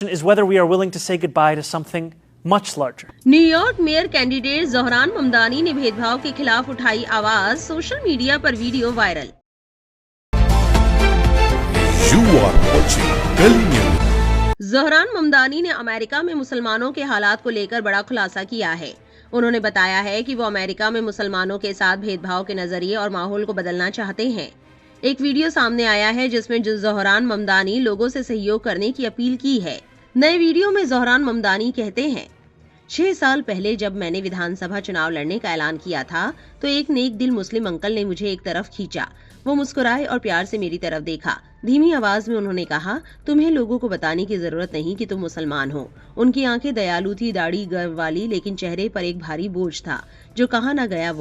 is whether we are willing to say goodbye to something much larger. New York mayor candidate Zohran Mamdani ने भेदभाव के खिलाफ उठाई आवाज, सोशल मीडिया पर video viral. You are watching Kal News। Zohran Mamdani ने अमेरिका में मुसलमानों के हालात को लेकर बड़ा खुलासा किया है। उन्होंने बताया है कि वो अमेरिका में मुसलमानों के साथ भेदभाव के नजरिए और माहौल को बदलना चाहते हैं। एक वीडियो सामने आया है जिसमें ज़ोहरान ममदानी लोगों से सहयोग करने की अपील की है। नए वीडियो में ज़ोहरान ममदानी कहते हैं, 6 साल पहले जब मैंने विधानसभा चुनाव लड़ने का ऐलान किया था तो एक नेक दिल मुस्लिम अंकल ने मुझे एक तरफ खींचा। वो मुस्कुराए और प्यार से मेरी तरफ देखा। धीमी आवाज में उन्होंने कहा, तुम्हें लोगों को बताने की जरूरत नहीं कि तुम मुसलमान हो। उनकी आंखें दयालु थी, दाढ़ी गर्व वाली, लेकिन चेहरे पर एक भारी बोझ था जो कहा न गया।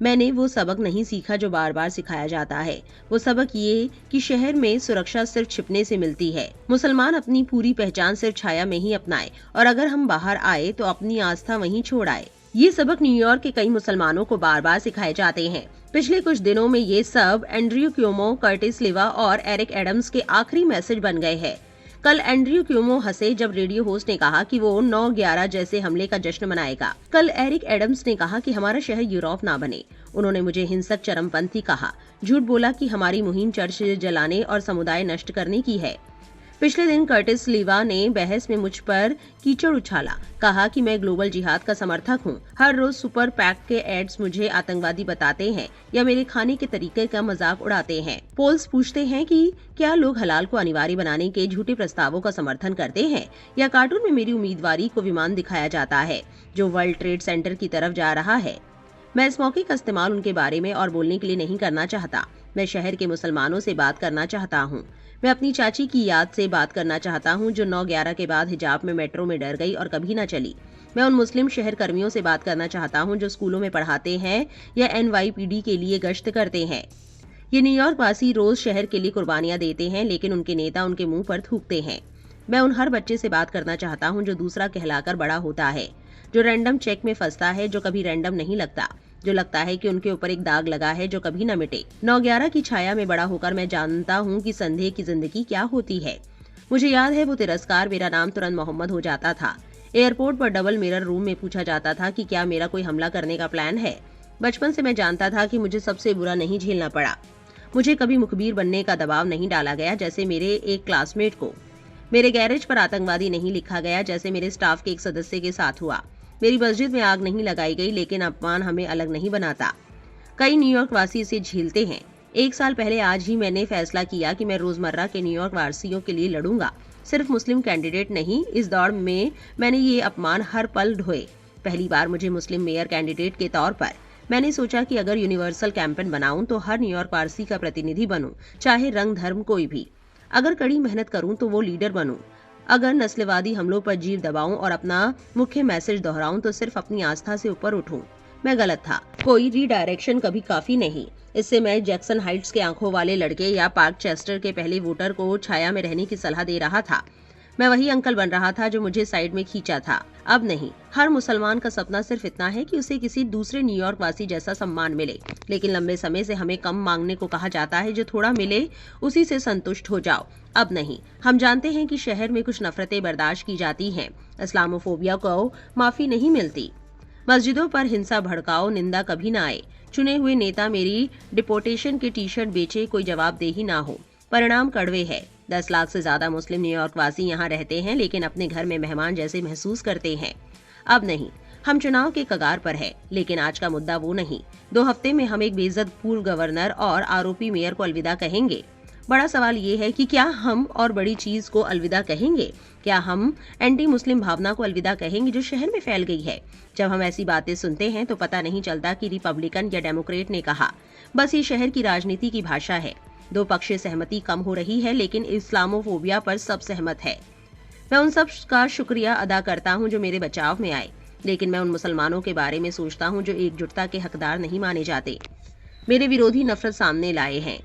मैंने वो सबक नहीं सीखा जो बार बार सिखाया जाता है। वो सबक ये कि शहर में सुरक्षा सिर्फ छिपने से मिलती है। मुसलमान अपनी पूरी पहचान सिर्फ छाया में ही अपनाए और अगर हम बाहर आए तो अपनी आस्था वहीं छोड़ आए। ये सबक न्यूयॉर्क के कई मुसलमानों को बार बार सिखाए जाते हैं। पिछले कुछ दिनों में ये सब एंड्रयू क्यूमो, कर्टिस लिवा और एरिक एडम्स के आखिरी मैसेज बन गए हैं। कल एंड्रयू क्यूमो हंसे जब रेडियो होस्ट ने कहा कि वो 9/11 जैसे हमले का जश्न मनाएगा। कल एरिक एडम्स ने कहा कि हमारा शहर यूरोप ना बने। उन्होंने मुझे हिंसक चरमपंथी कहा, झूठ बोला कि हमारी मुहिम चर्च जलाने और समुदाय नष्ट करने की है। पिछले दिन कर्टिस लिवा ने बहस में मुझ पर कीचड़ उछाला, कहा कि मैं ग्लोबल जिहाद का समर्थक हूँ। हर रोज सुपर पैक के एड्स मुझे आतंकवादी बताते हैं या मेरे खाने के तरीके का मजाक उड़ाते हैं। पोल्स पूछते हैं कि क्या लोग हलाल को अनिवार्य बनाने के झूठे प्रस्तावों का समर्थन करते हैं या कार्टून में मेरी उम्मीदवारी को विमान दिखाया जाता है जो वर्ल्ड ट्रेड सेंटर की तरफ जा रहा है। मैं इस मौके का इस्तेमाल उनके बारे में और बोलने के लिए नहीं करना चाहता। मैं शहर के मुसलमानों से बात करना चाहता हूँ। मैं अपनी चाची की याद से बात करना चाहता हूँ जो 9/11 के बाद हिजाब में मेट्रो में डर गई और कभी न चली। मैं उन मुस्लिम शहर कर्मियों से बात करना चाहता हूँ जो स्कूलों में पढ़ाते हैं या NYPD के लिए गश्त करते हैं। ये न्यूयॉर्क वासी रोज शहर के लिए कुर्बानियां देते हैं, लेकिन उनके नेता उनके मुंह पर थूकते हैं। मैं उन हर बच्चे से बात करना चाहता हूँ जो दूसरा कहलाकर बड़ा होता है, जो रैंडम चेक में फंसता है जो कभी रैंडम नहीं लगता, जो लगता है कि उनके ऊपर एक दाग लगा है जो कभी न मिटे। 9/11 की छाया में बड़ा होकर मैं जानता हूँ कि संदेह की जिंदगी क्या होती है। मुझे याद है वो तिरस्कार, मेरा नाम तुरंत मोहम्मद हो जाता था। एयरपोर्ट पर डबल मिरर रूम में पूछा जाता था कि क्या मेरा कोई हमला करने का प्लान है। बचपन से मैं जानता था कि मुझे सबसे बुरा नहीं झेलना पड़ा। मुझे कभी मुखबिर बनने का दबाव नहीं डाला गया जैसे मेरे एक क्लासमेट को। मेरे गैरेज पर आतंकवादी नहीं लिखा गया जैसे मेरे स्टाफ के एक सदस्य के साथ हुआ। मेरी मस्जिद में आग नहीं लगाई गई, लेकिन अपमान हमें अलग नहीं बनाता। कई न्यूयॉर्क वासी इसे झेलते हैं। 1 साल पहले आज ही मैंने फैसला किया कि मैं रोजमर्रा के न्यूयॉर्क वासियों के लिए लड़ूंगा, सिर्फ मुस्लिम कैंडिडेट नहीं। इस दौड़ में मैंने ये अपमान हर पल ढोए। पहली बार मुझे मुस्लिम मेयर कैंडिडेट के तौर पर मैंने सोचा कि अगर यूनिवर्सल कैंपेन बनाऊं तो हर न्यूयॉर्क वासी का प्रतिनिधि बनूं, चाहे रंग धर्म कोई भी। अगर कड़ी मेहनत करूं तो वो लीडर बनूं। अगर नस्लवादी हमलों पर जीव दबाऊं और अपना मुख्य मैसेज दोहराऊं तो सिर्फ अपनी आस्था से ऊपर उठूं। मैं गलत था। कोई रीडायरेक्शन कभी काफी नहीं। इससे मैं जैक्सन हाइट्स के आंखों वाले लड़के या पार्क चेस्टर के पहले वोटर को छाया में रहने की सलाह दे रहा था। मैं वही अंकल बन रहा था जो मुझे साइड में खींचा था। अब नहीं। हर मुसलमान का सपना सिर्फ इतना है कि उसे किसी दूसरे न्यूयॉर्क वासी जैसा सम्मान मिले, लेकिन लंबे समय से हमें कम मांगने को कहा जाता है। जो थोड़ा मिले उसी से संतुष्ट हो जाओ। अब नहीं। हम जानते हैं कि शहर में कुछ नफरतें बर्दाश्त की जाती हैं। इस्लामोफोबिया को माफी नहीं मिलती। मस्जिदों पर हिंसा भड़काओ, निंदा कभी ना आए। चुने हुए नेता मेरी डिपोटेशन के टी-शर्ट बेचे, कोई जवाबदेही ना हो। परिणाम कड़वे है। 10 लाख से ज्यादा मुस्लिम न्यूयॉर्क वासी यहाँ रहते हैं, लेकिन अपने घर में मेहमान जैसे महसूस करते हैं। अब नहीं। हम चुनाव के कगार पर है, लेकिन आज का मुद्दा वो नहीं। 2 हफ्ते में हम एक बेइज्जत पूर्व गवर्नर और आरोपी मेयर को अलविदा कहेंगे। बड़ा सवाल ये है कि क्या हम और बड़ी चीज को अलविदा कहेंगे? क्या हम एंटी मुस्लिम भावना को अलविदा कहेंगे जो शहर में फैल गई है? जब हम ऐसी बातें सुनते हैं तो पता नहीं चलता कि रिपब्लिकन या डेमोक्रेट ने कहा। बस ये शहर की राजनीति की भाषा है। 2 पक्षीय सहमति कम हो रही है, लेकिन इस्लामोफोबिया पर सब सहमत है। मैं उन सब का शुक्रिया अदा करता हूँ जो मेरे बचाव में आए, लेकिन मैं उन मुसलमानों के बारे में सोचता हूँ जो एकजुटता के हकदार नहीं माने जाते। मेरे विरोधी नफरत सामने लाए हैं।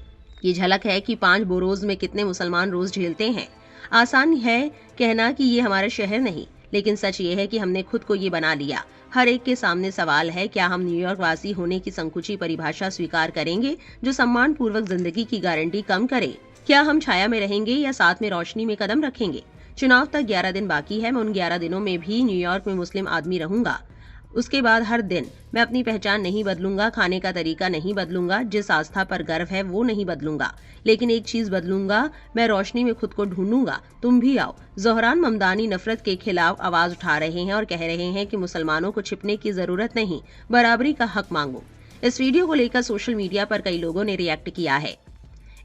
ये झलक है कि 5 बोरोज में कितने मुसलमान रोज झेलते हैं। आसान है कहना कि ये हमारा शहर नहीं, लेकिन सच ये है कि हमने खुद को ये बना लिया। हर एक के सामने सवाल है, क्या हम न्यूयॉर्क वासी होने की संकुची परिभाषा स्वीकार करेंगे जो सम्मान पूर्वक जिंदगी की गारंटी कम करे? क्या हम छाया में रहेंगे या साथ में रोशनी में कदम रखेंगे? चुनाव तक 11 दिन बाकी है। मैं उन 11 दिनों में भी न्यूयॉर्क में मुस्लिम आदमी रहूंगा। उसके बाद हर दिन मैं अपनी पहचान नहीं बदलूंगा, खाने का तरीका नहीं बदलूंगा, जिस आस्था पर गर्व है वो नहीं बदलूंगा, लेकिन एक चीज बदलूंगा, मैं रोशनी में खुद को ढूंढूंगा। तुम भी आओ। ज़ोहरान ममदानी नफरत के खिलाफ आवाज उठा रहे हैं और कह रहे हैं कि मुसलमानों को छिपने की जरूरत नहीं, बराबरी का हक मांगो। इस वीडियो को लेकर सोशल मीडिया पर कई लोगों ने रिएक्ट किया है।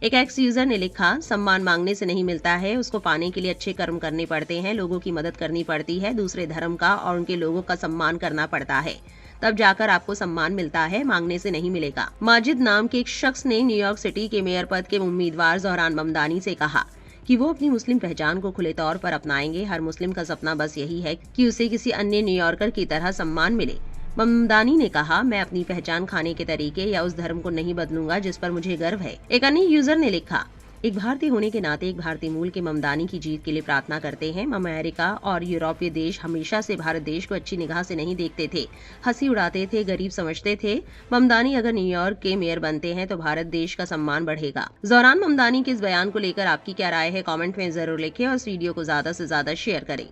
एक एक्स यूजर ने लिखा, सम्मान मांगने से नहीं मिलता है, उसको पाने के लिए अच्छे कर्म करने पड़ते हैं, लोगों की मदद करनी पड़ती है, दूसरे धर्म का और उनके लोगों का सम्मान करना पड़ता है, तब जाकर आपको सम्मान मिलता है, मांगने से नहीं मिलेगा। माजिद नाम के एक शख्स ने न्यूयॉर्क सिटी के मेयर पद के उम्मीदवार ज़ोहरान ममदानी से कहा कि वो अपनी मुस्लिम पहचान को खुले तौर पर अपनाएंगे। हर मुस्लिम का सपना बस यही है कि उसे किसी अन्य न्यूयॉर्कर की तरह सम्मान मिले। ममदानी ने कहा, मैं अपनी पहचान, खाने के तरीके या उस धर्म को नहीं बदलूंगा जिस पर मुझे गर्व है। एक अन्य यूजर ने लिखा, एक भारतीय होने के नाते एक भारतीय मूल के ममदानी की जीत के लिए प्रार्थना करते हैं। अमेरिका और यूरोपीय देश हमेशा से भारत देश को अच्छी निगाह से नहीं देखते थे, हंसी उड़ाते थे, गरीब समझते थे। ममदानी अगर न्यूयॉर्क के मेयर बनते हैं तो भारत देश का सम्मान बढ़ेगा। ज़ोहरान ममदानी के इस बयान को लेकर आपकी क्या राय है, कमेंट में जरूर लिखें और इस वीडियो को ज्यादा से ज्यादा शेयर करें।